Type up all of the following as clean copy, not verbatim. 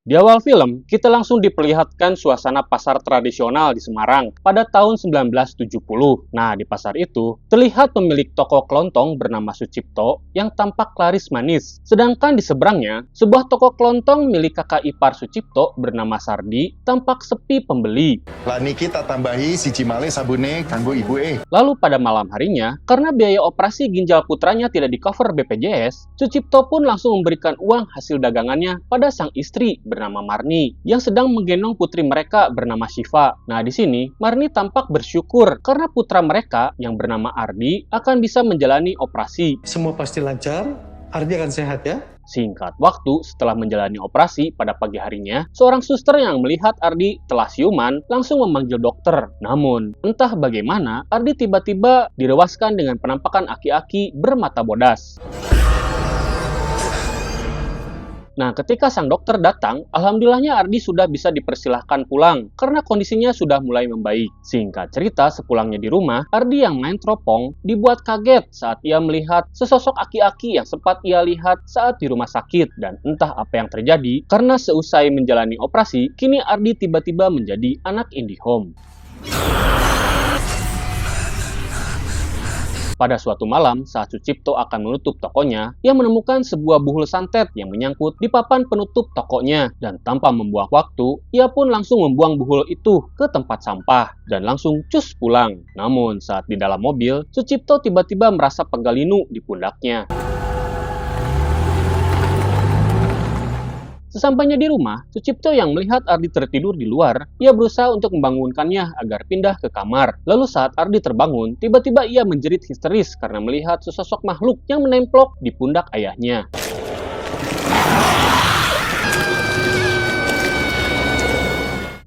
Di awal film, kita langsung diperlihatkan suasana pasar tradisional di Semarang pada tahun 1970. Nah, di pasar itu, terlihat pemilik toko kelontong bernama Sucipto yang tampak laris manis. Sedangkan di seberangnya, sebuah toko kelontong milik kakak ipar Sucipto bernama Sardi tampak sepi pembeli. Lah niki tak tambahi siji malih sabune kanggo ibu Lalu pada malam harinya, karena biaya operasi ginjal putranya tidak di-cover BPJS, Sucipto pun langsung memberikan uang hasil dagangannya pada sang istri bernama Marni yang sedang menggendong putri mereka bernama Syifa. Nah, di sini Marni tampak bersyukur karena putra mereka yang bernama Ardi akan bisa menjalani operasi. Semua pasti lancar, Ardi akan sehat ya. Singkat waktu setelah menjalani operasi pada pagi harinya, seorang suster yang melihat Ardi telah siuman langsung memanggil dokter. Namun, entah bagaimana, Ardi tiba-tiba direwaskan dengan penampakan aki-aki bermata bodas. Nah, ketika sang dokter datang, alhamdulillahnya Ardi sudah bisa dipersilahkan pulang karena kondisinya sudah mulai membaik. Singkat cerita, sepulangnya di rumah, Ardi yang main teropong dibuat kaget saat ia melihat sesosok aki-aki yang sempat ia lihat saat di rumah sakit. Dan entah apa yang terjadi, karena seusai menjalani operasi, kini Ardi tiba-tiba menjadi anak IndiHome. Pada suatu malam, saat Sucipto akan menutup tokonya, ia menemukan sebuah buhul santet yang menyangkut di papan penutup tokonya. Dan tanpa membuang waktu, ia pun langsung membuang buhul itu ke tempat sampah dan langsung cus pulang. Namun, saat di dalam mobil, Sucipto tiba-tiba merasa pegal linu di pundaknya. Sesampainya di rumah, Sucipto yang melihat Ardi tertidur di luar, ia berusaha untuk membangunkannya agar pindah ke kamar. Lalu saat Ardi terbangun, tiba-tiba ia menjerit histeris karena melihat sesosok makhluk yang menemplok di pundak ayahnya.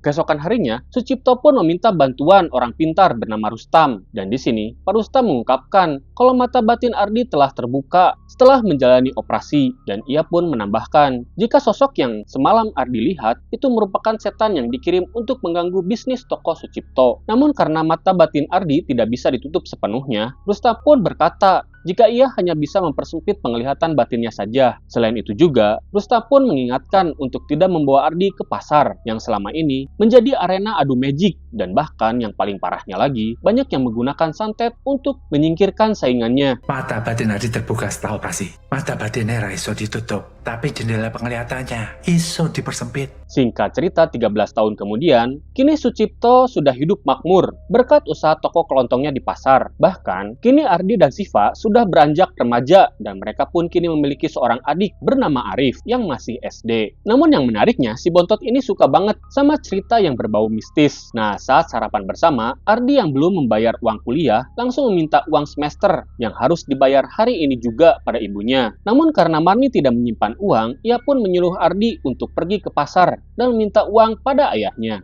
Keesokan harinya, Sucipto pun meminta bantuan orang pintar bernama Rustam. Dan di sini, Pak Rustam mengungkapkan kalau mata batin Ardi telah terbuka setelah menjalani operasi. Dan ia pun menambahkan, jika sosok yang semalam Ardi lihat itu merupakan setan yang dikirim untuk mengganggu bisnis toko Sucipto. Namun karena mata batin Ardi tidak bisa ditutup sepenuhnya, Rustam pun berkata, jika ia hanya bisa mempersempit penglihatan batinnya saja. Selain itu juga, Rustam pun mengingatkan untuk tidak membawa Ardi ke pasar yang selama ini menjadi arena adu magic. Dan bahkan yang paling parahnya lagi, banyak yang menggunakan santet untuk menyingkirkan saingannya. Mata batin Ardi terbuka setelah operasi. Mata batinnya iso ditutup, tapi jendela penglihatannya iso dipersempit. Singkat cerita, 13 tahun kemudian, kini Sucipto sudah hidup makmur berkat usaha toko kelontongnya di pasar. Bahkan, kini Ardi dan Syifa sudah beranjak remaja dan mereka pun kini memiliki seorang adik bernama Arif yang masih SD. Namun yang menariknya, si bontot ini suka banget sama cerita yang berbau mistis. Nah, saat sarapan bersama, Ardi yang belum membayar uang kuliah langsung meminta uang semester yang harus dibayar hari ini juga pada ibunya. Namun karena Marni tidak menyimpan uang, ia pun menyuruh Ardi untuk pergi ke pasar dan meminta uang pada ayahnya.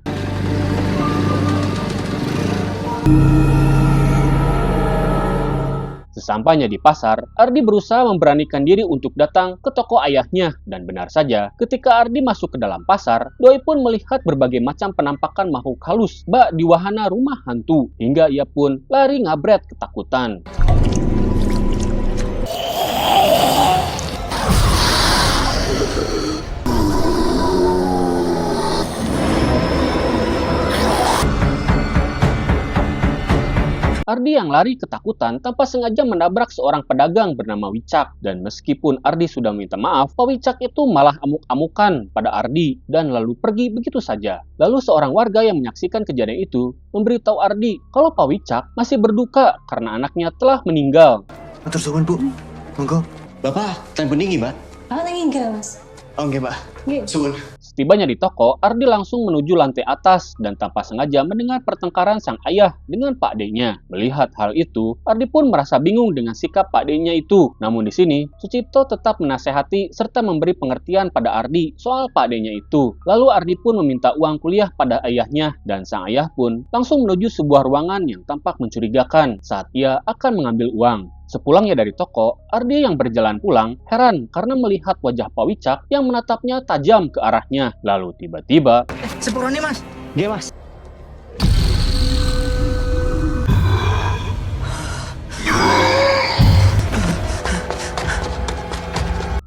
Sesampainya di pasar, Ardi berusaha memberanikan diri untuk datang ke toko ayahnya. Dan benar saja, ketika Ardi masuk ke dalam pasar, Doi pun melihat berbagai macam penampakan makhluk halus bak di wahana rumah hantu. Hingga ia pun lari ngabret ketakutan. Ardi yang lari ketakutan tanpa sengaja menabrak seorang pedagang bernama Wicak. Dan meskipun Ardi sudah minta maaf, Pak Wicak itu malah amuk-amukan pada Ardi dan lalu pergi begitu saja. Lalu seorang warga yang menyaksikan kejadian itu memberitahu Ardi kalau Pak Wicak masih berduka karena anaknya telah meninggal. Matur suwun, Bu. Monggo. Bapak, ten peninggi, Mbak. Aku ingin ke mas. Oh, nggih, Mbak. Nggih. Suwun. Setibanya di toko, Ardi langsung menuju lantai atas dan tanpa sengaja mendengar pertengkaran sang ayah dengan Pak D-nya. Melihat hal itu, Ardi pun merasa bingung dengan sikap Pak D-nya itu. Namun di sini, Sucipto tetap menasehati serta memberi pengertian pada Ardi soal Pak D-nya itu. Lalu Ardi pun meminta uang kuliah pada ayahnya dan sang ayah pun langsung menuju sebuah ruangan yang tampak mencurigakan saat ia akan mengambil uang. Sepulangnya dari toko, Ardi yang berjalan pulang heran karena melihat wajah Pak Wicak yang menatapnya tajam ke arahnya. Lalu tiba-tiba, Sepurone, Mas. Nggih, Mas.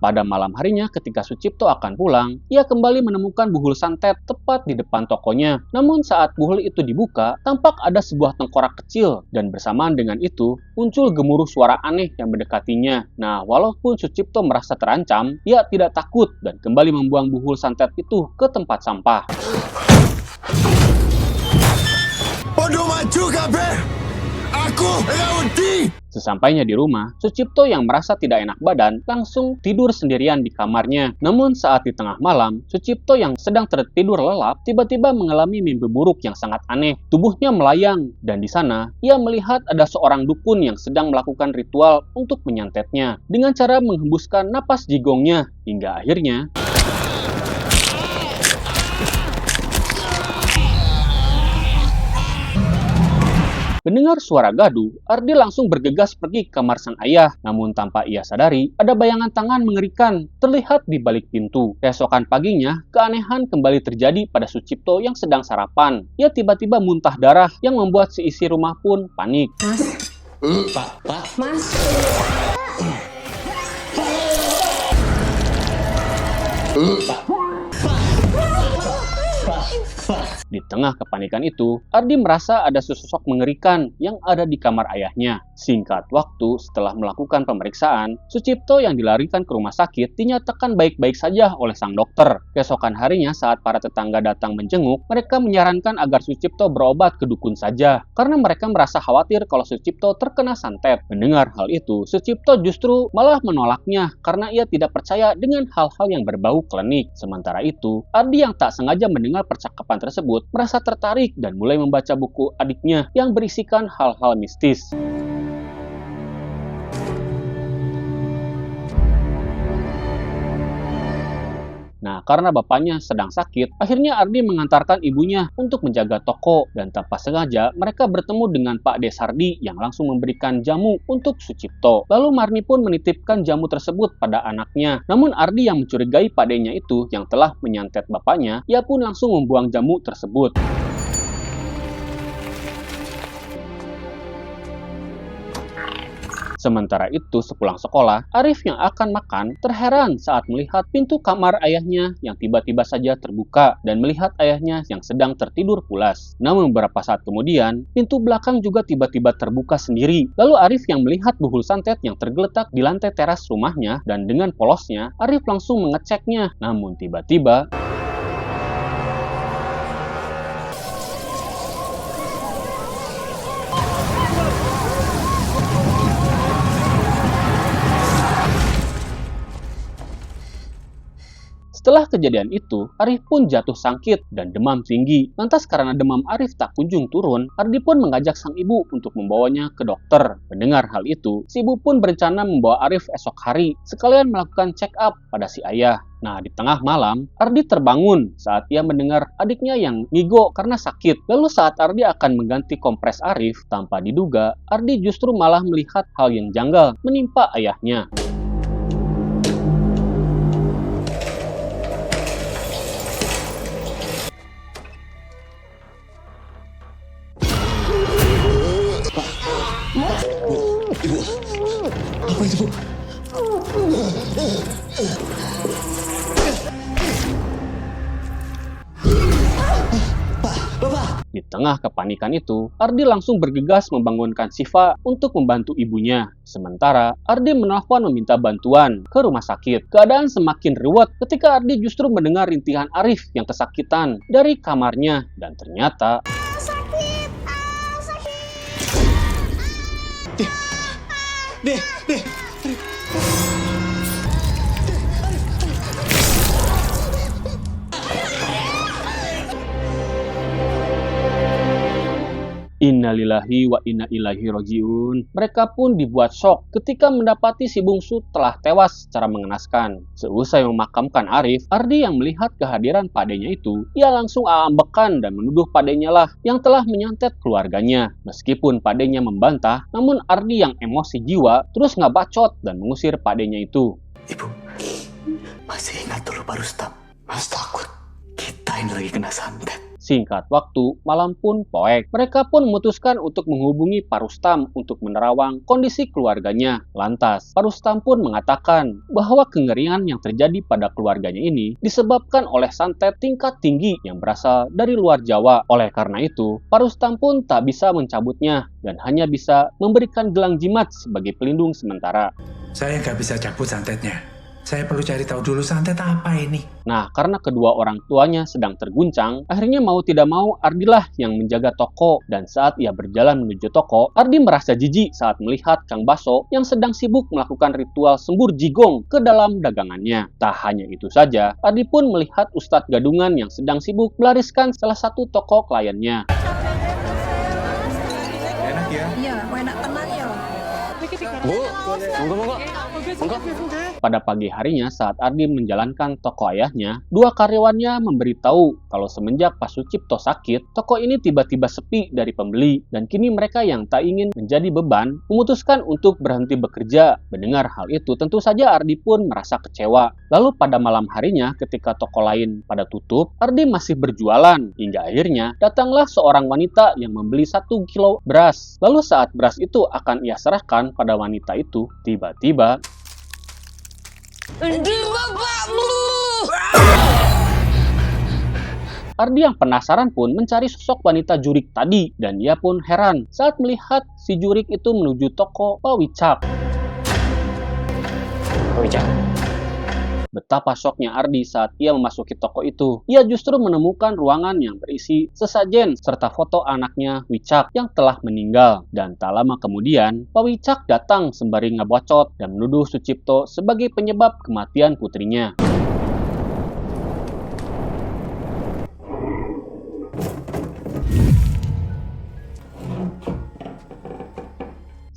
Pada malam harinya ketika Sucipto akan pulang, ia kembali menemukan buhul santet tepat di depan tokonya. Namun saat buhul itu dibuka, tampak ada sebuah tengkorak kecil dan bersamaan dengan itu muncul gemuruh suara aneh yang mendekatinya. Nah, walaupun Sucipto merasa terancam, ia tidak takut dan kembali membuang buhul santet itu ke tempat sampah. Podo maju kabeh. Aku Laudi. Sesampainya di rumah, Sucipto yang merasa tidak enak badan langsung tidur sendirian di kamarnya. Namun saat di tengah malam, Sucipto yang sedang tertidur lelap tiba-tiba mengalami mimpi buruk yang sangat aneh. Tubuhnya melayang dan di sana ia melihat ada seorang dukun yang sedang melakukan ritual untuk menyantetnya dengan cara menghembuskan napas jigongnya hingga akhirnya mendengar suara gaduh, Ardi langsung bergegas pergi ke kamar sang ayah. Namun tanpa ia sadari, ada bayangan tangan mengerikan terlihat di balik pintu. Keesokan paginya, keanehan kembali terjadi pada Sucipto yang sedang sarapan. Ia tiba-tiba muntah darah yang membuat si isi rumah pun panik. Mas. Di tengah kepanikan itu, Ardi merasa ada sesosok mengerikan yang ada di kamar ayahnya. Singkat waktu, setelah melakukan pemeriksaan, Sucipto yang dilarikan ke rumah sakit dinyatakan baik-baik saja oleh sang dokter. Keesokan harinya saat para tetangga datang menjenguk, mereka menyarankan agar Sucipto berobat ke dukun saja, karena mereka merasa khawatir kalau Sucipto terkena santet. Mendengar hal itu, Sucipto justru malah menolaknya karena ia tidak percaya dengan hal-hal yang berbau klinik. Sementara itu, Ardi yang tak sengaja mendengar percakapan tersebut merasa tertarik dan mulai membaca buku adiknya yang berisikan hal-hal mistis. Nah, karena bapaknya sedang sakit, akhirnya Ardi mengantarkan ibunya untuk menjaga toko dan tanpa sengaja mereka bertemu dengan Pak Desardi yang langsung memberikan jamu untuk Sucipto. Lalu Marni pun menitipkan jamu tersebut pada anaknya. Namun Ardi yang mencurigai Pak D-nya itu yang telah menyantet bapaknya, ia pun langsung membuang jamu tersebut. Sementara itu, sepulang sekolah, Arif yang akan makan terheran saat melihat pintu kamar ayahnya yang tiba-tiba saja terbuka dan melihat ayahnya yang sedang tertidur pulas. Namun beberapa saat kemudian, pintu belakang juga tiba-tiba terbuka sendiri. Lalu Arif yang melihat buhul santet yang tergeletak di lantai teras rumahnya dan dengan polosnya, Arif langsung mengeceknya. Namun tiba-tiba setelah kejadian itu, Arif pun jatuh sakit dan demam tinggi. Lantas karena demam Arif tak kunjung turun, Ardi pun mengajak sang ibu untuk membawanya ke dokter. Mendengar hal itu, si ibu pun berencana membawa Arif esok hari, sekalian melakukan check up pada si ayah. Nah, di tengah malam, Ardi terbangun saat ia mendengar adiknya yang ngigo karena sakit. Lalu saat Ardi akan mengganti kompres Arif, tanpa diduga, Ardi justru malah melihat hal yang janggal menimpa ayahnya. Apa itu, Bu? Di tengah kepanikan itu, Ardi langsung bergegas membangunkan Siva untuk membantu ibunya. Sementara, Ardi menelpon meminta bantuan ke rumah sakit. Keadaan semakin ruwet ketika Ardi justru mendengar rintihan Arif yang kesakitan dari kamarnya. Dan ternyata Deh. Innalillahi wa inna ilaihi rojiun. Mereka pun dibuat shock ketika mendapati si bungsu telah tewas secara mengenaskan. Seusai memakamkan Arif, Ardi yang melihat kehadiran padenya itu, ia langsung ambekan dan menuduh padenya lah yang telah menyantet keluarganya. Meskipun padenya membantah, namun Ardi yang emosi jiwa terus ngebacot dan mengusir padenya itu. Ibu, masih ingat dulu Pak Rustam? Mas takut. Kita ini lagi kena santet. Singkat waktu, malam pun poek. Mereka pun memutuskan untuk menghubungi Pak Rustam untuk menerawang kondisi keluarganya. Lantas, Pak Rustam pun mengatakan bahwa kengeringan yang terjadi pada keluarganya ini disebabkan oleh santet tingkat tinggi yang berasal dari luar Jawa. Oleh karena itu, Pak Rustam pun tak bisa mencabutnya dan hanya bisa memberikan gelang jimat sebagai pelindung sementara. Saya nggak bisa cabut santetnya. Saya perlu cari tahu dulu santet apa ini. Nah, karena kedua orang tuanya sedang terguncang, akhirnya mau tidak mau Ardilah yang menjaga toko. Dan saat ia berjalan menuju toko, Ardi merasa jijik saat melihat Kang Baso yang sedang sibuk melakukan ritual sembur jigong ke dalam dagangannya. Tak hanya itu saja, Ardi pun melihat Ustadz Gadungan yang sedang sibuk melariskan salah satu toko kliennya. Enak ya? Iya, enak tenan ya. Bu, monggo. Pada pagi harinya saat Ardi menjalankan toko ayahnya, dua karyawannya memberitahu kalau semenjak Pak Sucipto sakit, toko ini tiba-tiba sepi dari pembeli dan kini mereka yang tak ingin menjadi beban memutuskan untuk berhenti bekerja. Mendengar hal itu, tentu saja Ardi pun merasa kecewa. Lalu pada malam harinya ketika toko lain pada tutup, Ardi masih berjualan hingga akhirnya datanglah seorang wanita yang membeli 1 kilo beras. Lalu saat beras itu akan ia serahkan pada wanita itu, tiba-tiba Ardi yang penasaran pun mencari sosok wanita jurik tadi dan ia pun heran saat melihat si jurik itu menuju toko Pak Wicak. Betapa syoknya Ardi saat ia memasuki toko itu. Ia justru menemukan ruangan yang berisi sesajen serta foto anaknya Wicak yang telah meninggal. Dan tak lama kemudian, Pak Wicak datang sembari ngebacot dan menuduh Sucipto sebagai penyebab kematian putrinya.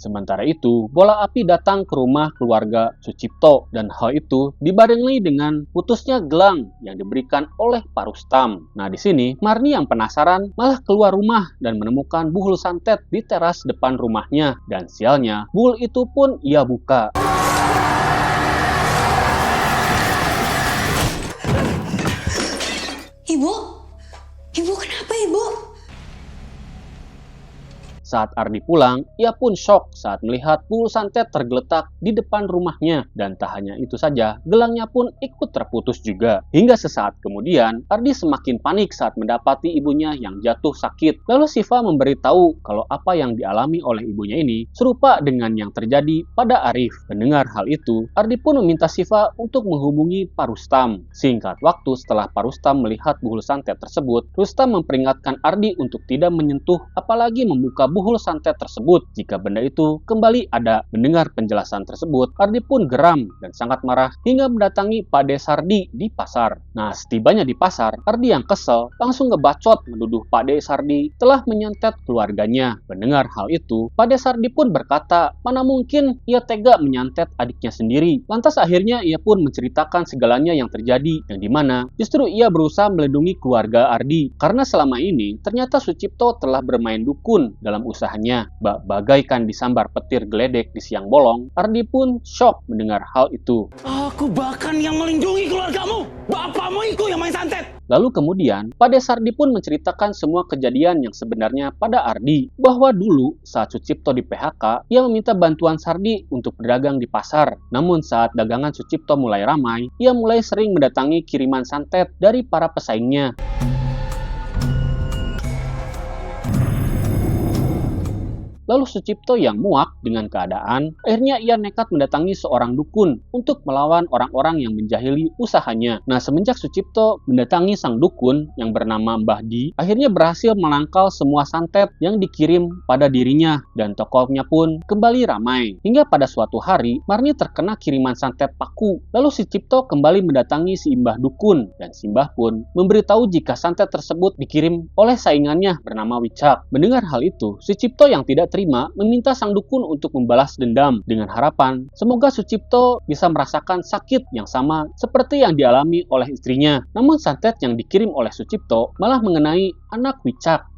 Sementara itu, bola api datang ke rumah keluarga Sucipto dan hal itu dibarengi dengan putusnya gelang yang diberikan oleh Pak Rustam. Nah, di sini Marni yang penasaran malah keluar rumah dan menemukan buhul santet di teras depan rumahnya dan sialnya, buhul itu pun ia buka. Ibu kenapa ibu? Saat Ardi pulang, ia pun syok saat melihat buhul santet tergeletak di depan rumahnya. Dan tak hanya itu saja, gelangnya pun ikut terputus juga. Hingga sesaat kemudian, Ardi semakin panik saat mendapati ibunya yang jatuh sakit. Lalu Siva memberitahu kalau apa yang dialami oleh ibunya ini serupa dengan yang terjadi pada Arif. Mendengar hal itu, Ardi pun meminta Siva untuk menghubungi Pak Rustam. Singkat waktu setelah Pak Rustam melihat buhul santet tersebut, Rustam memperingatkan Ardi untuk tidak menyentuh apalagi membuka buhul santet tersebut jika benda itu kembali ada. Mendengar penjelasan tersebut, Ardi pun geram dan sangat marah hingga mendatangi Pak De Sardi di pasar. Nah, setibanya di pasar, Ardi yang kesel langsung ngebacot menuduh Pak De Sardi telah menyantet keluarganya. Mendengar hal itu, Pak De Sardi pun berkata, mana mungkin ia tega menyantet adiknya sendiri. Lantas akhirnya ia pun menceritakan segalanya yang terjadi, yang dimana justru ia berusaha melindungi keluarga Ardi karena selama ini ternyata Sucipto telah bermain dukun dalam usahanya. Bagaikan disambar petir geledek di siang bolong, Ardi pun syok mendengar hal itu. Aku bahkan yang melindungi keluargamu. Bapakmu itu yang main santet. Lalu kemudian, Pak De Sardi pun menceritakan semua kejadian yang sebenarnya pada Ardi. Bahwa dulu saat Sucipto di PHK, ia meminta bantuan Sardi untuk berdagang di pasar. Namun saat dagangan Sucipto mulai ramai, ia mulai sering mendatangi kiriman santet dari para pesaingnya. Lalu Sucipto yang muak dengan keadaan, akhirnya ia nekat mendatangi seorang dukun untuk melawan orang-orang yang menjahili usahanya. Nah, semenjak Sucipto mendatangi sang dukun yang bernama Mbah Di, akhirnya berhasil menangkal semua santet yang dikirim pada dirinya dan tokonya pun kembali ramai. Hingga pada suatu hari, Marni terkena kiriman santet paku. Lalu Sucipto kembali mendatangi si Mbah Dukun dan si Mbah pun memberitahu jika santet tersebut dikirim oleh saingannya bernama Wicak. Mendengar hal itu, Sucipto yang tidak terima meminta sang dukun untuk membalas dendam dengan harapan semoga Sucipto bisa merasakan sakit yang sama seperti yang dialami oleh istrinya. Namun santet yang dikirim oleh Sucipto malah mengenai anak Wicak.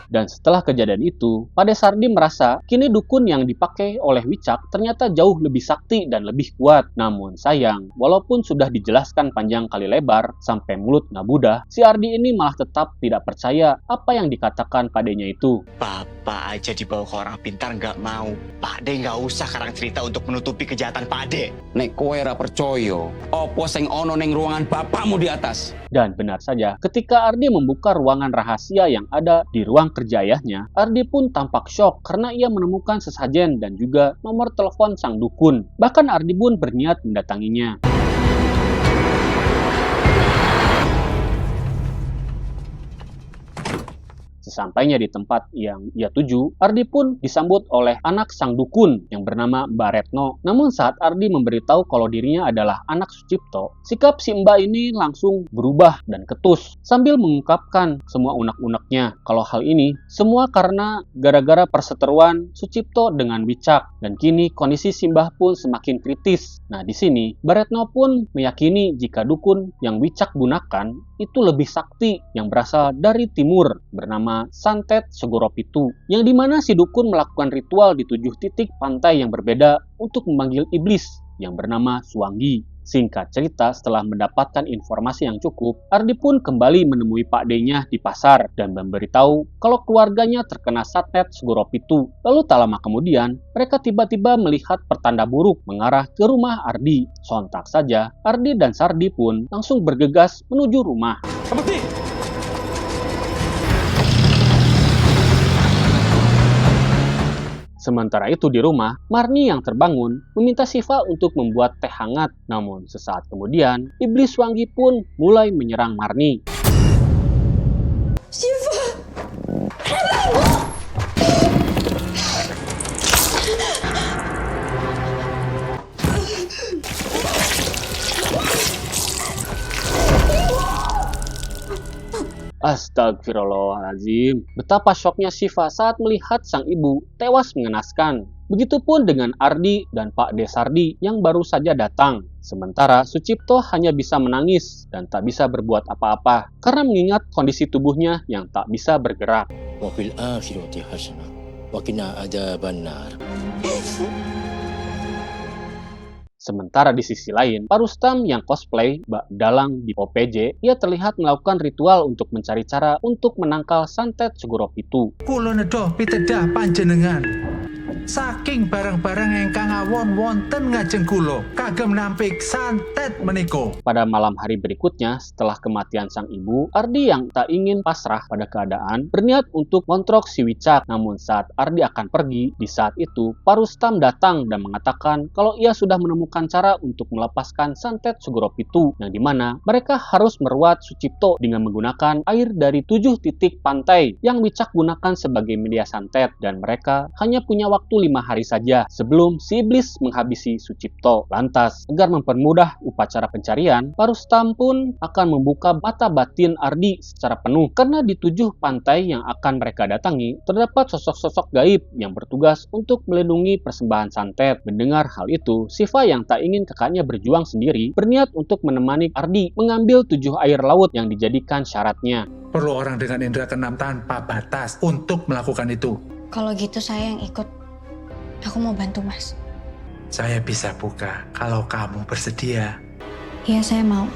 Dan setelah kejadian itu, Pak De Sardi merasa kini dukun yang dipakai oleh Wicak ternyata jauh lebih sakti dan lebih kuat. Namun sayang, walaupun sudah dijelaskan panjang kali lebar sampai mulut ngabudah, si Ardi ini malah tetap tidak percaya apa yang dikatakan Pak D-nya itu. Bapak aja dibawa ke orang pintar nggak mau. Pak D nggak usah karang cerita untuk menutupi kejahatan Pak D. Nek kowe ra percaya, apa sing ana ning ruangan bapakmu di atas? Dan benar saja, ketika Ardi membuka ruangan rahasia yang ada di ruang kerja ayahnya, Ardi pun tampak syok karena ia menemukan sesajen dan juga nomor telepon sang dukun. Bahkan Ardi pun berniat mendatanginya. Sesampainya di tempat yang ia tuju, Ardi pun disambut oleh anak sang dukun yang bernama Mbak Retno. Namun saat Ardi memberitahu kalau dirinya adalah anak Sucipto, sikap si Mbak ini langsung berubah dan ketus sambil mengungkapkan semua unek-uneknya. Kalau hal ini semua karena gara-gara perseteruan Sucipto dengan Wicak, dan kini kondisi si Mbah pun semakin kritis. Nah di sini Mbak Retno pun meyakini jika dukun yang Wicak gunakan itu lebih sakti yang berasal dari timur bernama Santet Segoropitu, yang dimana si dukun melakukan ritual di 7 titik pantai yang berbeda untuk memanggil iblis yang bernama Suanggi. Singkat cerita, setelah mendapatkan informasi yang cukup, Ardi pun kembali menemui Pak D-nya di pasar dan memberitahu kalau keluarganya terkena Santet Segoropitu. Lalu tak lama kemudian, mereka tiba-tiba melihat pertanda buruk mengarah ke rumah Ardi. Sontak saja, Ardi dan Sardi pun langsung bergegas menuju rumah. Sementara itu di rumah, Marni yang terbangun meminta Siva untuk membuat teh hangat. Namun sesaat kemudian, iblis Suanggi pun mulai menyerang Marni. Siva! Astagfirullahaladzim. Betapa syoknya Siva saat melihat sang ibu tewas mengenaskan. Begitupun dengan Ardi dan Pak De Sardi yang baru saja datang. Sementara Sucipto hanya bisa menangis dan tak bisa berbuat apa-apa karena mengingat kondisi tubuhnya yang tak bisa bergerak. Wa fil akhirati hasanah wa qina adzabannar. Sementara di sisi lain, Pak Rustam yang cosplay Mbak Dalang di OPJ, ia terlihat melakukan ritual untuk mencari cara untuk menangkal Santet Segoropitu. Kula nedha pitedah panjenengan. Saking barang-barang ingkang awon wonten ngajeng kula kagem nampik santet menika. Pada malam hari berikutnya, setelah kematian sang ibu, Ardi yang tak ingin pasrah pada keadaan berniat untuk ngontrok si Wicak. Namun saat Ardi akan pergi, di saat itu Pak Rustam datang dan mengatakan kalau ia sudah menemukan cara untuk melepaskan Santet Segoropitu, yang dimana mereka harus meruat Sucipto dengan menggunakan air dari 7 titik pantai yang Wicak gunakan sebagai media santet, dan mereka hanya punya waktu 5 hari saja sebelum si iblis menghabisi Sucipto. Lantas, agar mempermudah upacara pencarian, Pak Rustam pun akan membuka mata batin Ardi secara penuh, karena di 7 pantai yang akan mereka datangi terdapat sosok-sosok gaib yang bertugas untuk melindungi persembahan santet. Mendengar hal itu, Siva yang tak ingin kakaknya berjuang sendiri berniat untuk menemani Ardi mengambil 7 air laut yang dijadikan syaratnya. Perlu orang dengan indera keenam tanpa batas untuk melakukan itu. Kalau gitu saya yang ikut. Aku mau bantu, Mas. Saya bisa buka kalau kamu bersedia. Iya, saya mau.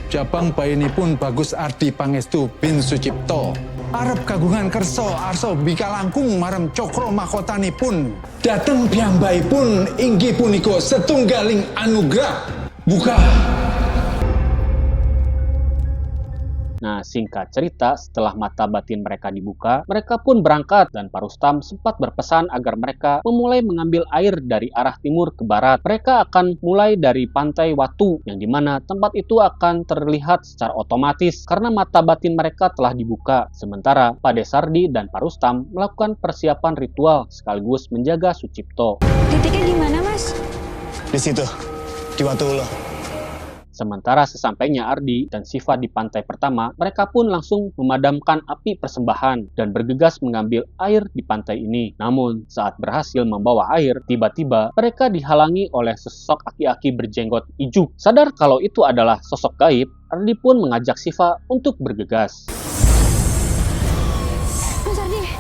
Jabang bayi pun Bagus Ardi Pangestu bin Sucipto. Arep kagungan kerso arso bika langkung marem cokro mahkotani pun. Dateng piyambai pun inggih puniko setunggaling anugerah. Buka. Nah, singkat cerita, setelah mata batin mereka dibuka, mereka pun berangkat dan Pak Rustam sempat berpesan agar mereka memulai mengambil air dari arah timur ke barat. Mereka akan mulai dari pantai Watu, yang dimana tempat itu akan terlihat secara otomatis karena mata batin mereka telah dibuka. Sementara Pak De Sardi dan Pak Rustam melakukan persiapan ritual sekaligus menjaga Sucipto. Titiknya di mana, Mas? Di situ, di Watu Ulo. Sementara sesampainya Ardi dan Siva di pantai pertama, mereka pun langsung memadamkan api persembahan dan bergegas mengambil air di pantai ini. Namun, saat berhasil membawa air, tiba-tiba mereka dihalangi oleh sosok aki-aki berjenggot ijuk. Sadar kalau itu adalah sosok gaib, Ardi pun mengajak Siva untuk bergegas. Mas Ardi,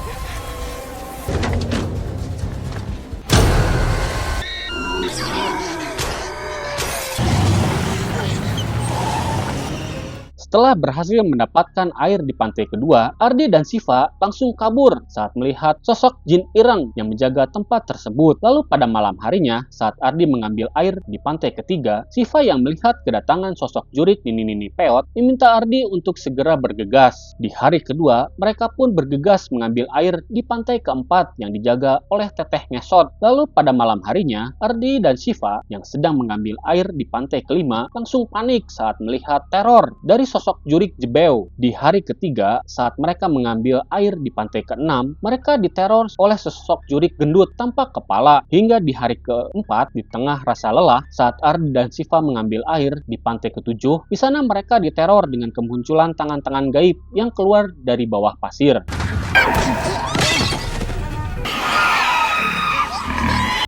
Setelah berhasil mendapatkan air di pantai kedua, Ardi dan Siva langsung kabur saat melihat sosok jin ireng yang menjaga tempat tersebut. Lalu pada malam harinya, saat Ardi mengambil air di pantai ketiga, Siva yang melihat kedatangan sosok jurik Nini Peot meminta Ardi untuk segera bergegas. Di hari kedua, mereka pun bergegas mengambil air di pantai keempat yang dijaga oleh Teteh Ngesot. Lalu pada malam harinya, Ardi dan Siva yang sedang mengambil air di pantai kelima langsung panik saat melihat teror dari sosok jurik Jebeo. Di hari ketiga, saat mereka mengambil air di pantai keenam, mereka diteror oleh sosok jurik gendut tanpa kepala. Hingga di hari keempat, di tengah rasa lelah, saat Ardi dan Siva mengambil air di pantai ketujuh, di sana mereka diteror dengan kemunculan tangan-tangan gaib yang keluar dari bawah pasir.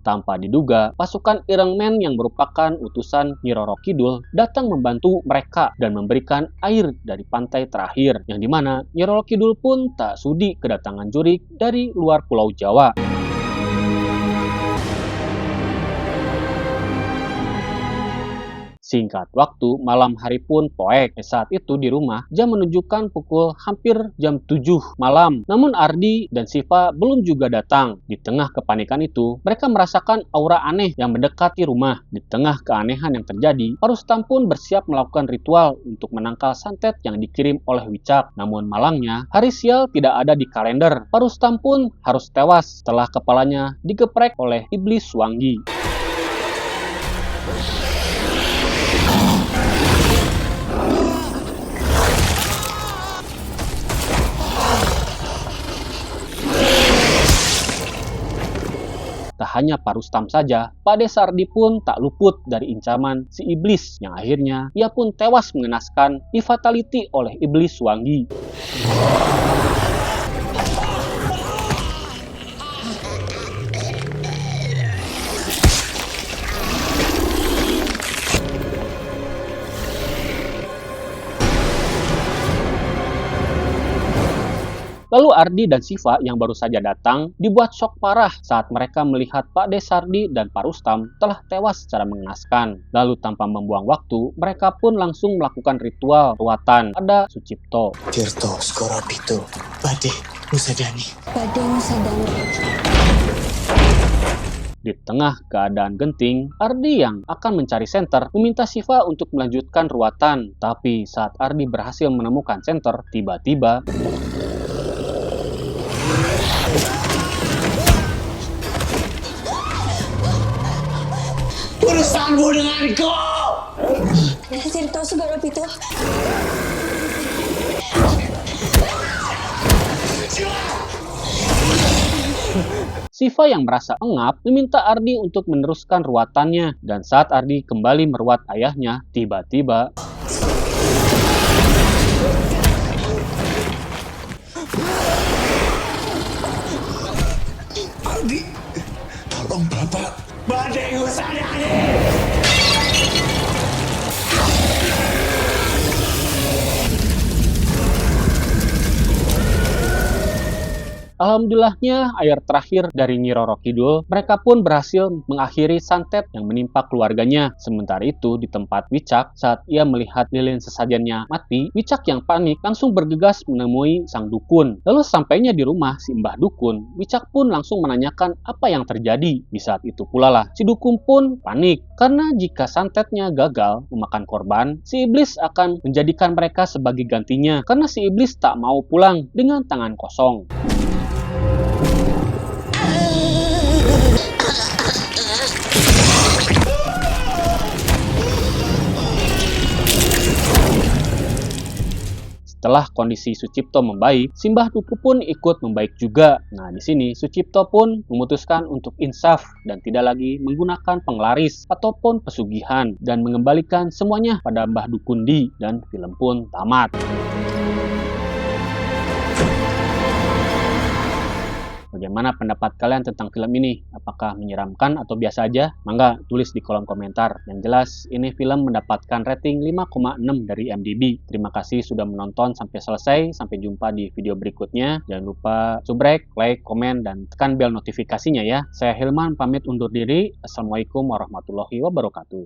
Tanpa diduga, pasukan Ireng Men yang merupakan utusan Nyi Roro Kidul datang membantu mereka dan memberikan air dari pantai terakhir, yang dimana Nyi Roro Kidul pun tak sudi kedatangan jurik dari luar Pulau Jawa. Singkat waktu, malam hari pun poek. Saat itu di rumah, jam menunjukkan pukul hampir jam 7 malam. Namun Ardi dan Siva belum juga datang. Di tengah kepanikan itu, mereka merasakan aura aneh yang mendekati rumah. Di tengah keanehan yang terjadi, Parustam pun bersiap melakukan ritual untuk menangkal santet yang dikirim oleh Wicak. Namun malangnya, hari sial tidak ada di kalender. Parustam pun harus tewas setelah kepalanya digeprek oleh iblis Suanggi. Tak hanya Parustam saja, Pak Desardi pun tak luput dari incaman si iblis yang akhirnya ia pun tewas mengenaskan di-fatality oleh iblis Suanggi. Lalu Ardi dan Siva yang baru saja datang dibuat shock parah saat mereka melihat Pak Desardi dan Parustam telah tewas secara mengenaskan. Lalu tanpa membuang waktu, mereka pun langsung melakukan ritual ruatan pada Sucipto. Tirto Skorapito, Bade Musadani. Bade Musadani. Di tengah keadaan genting, Ardi yang akan mencari senter meminta Siva untuk melanjutkan ruatan. Tapi saat Ardi berhasil menemukan senter, tiba-tiba Urusanmu denganku! Tirto Skorapito. Siva yang merasa engap meminta Ardi untuk meneruskan ruatannya. Dan saat Ardi kembali meruat ayahnya, tiba-tiba Ardi, tolong Bapak. Bade Musadani! alhamdulillahnya air terakhir dari Nyi Roro Kidul, mereka pun berhasil mengakhiri santet yang menimpa keluarganya. Sementara itu di tempat Wicak, saat ia melihat lilin sesajennya mati, Wicak yang panik langsung bergegas menemui sang dukun. Lalu sampainya di rumah si Mbah Dukun, Wicak pun langsung menanyakan apa yang terjadi. Di saat itu pula lah si dukun pun panik karena jika santetnya gagal memakan korban, si iblis akan menjadikan mereka sebagai gantinya karena si iblis tak mau pulang dengan tangan kosong. Setelah kondisi Sucipto membaik, Simbah Duku pun ikut membaik juga. Nah, di sini Sucipto pun memutuskan untuk insaf dan tidak lagi menggunakan penglaris ataupun pesugihan dan mengembalikan semuanya pada Mbah Dukundi dan film pun tamat. Bagaimana pendapat kalian tentang film ini? Apakah menyeramkan atau biasa aja? Mangga tulis di kolom komentar. Yang jelas, ini film mendapatkan rating 5,6 dari IMDb. Terima kasih sudah menonton sampai selesai. Sampai jumpa di video berikutnya. Jangan lupa subrek, like, komen, dan tekan bel notifikasinya ya. Saya Hilman pamit undur diri. Assalamualaikum warahmatullahi wabarakatuh.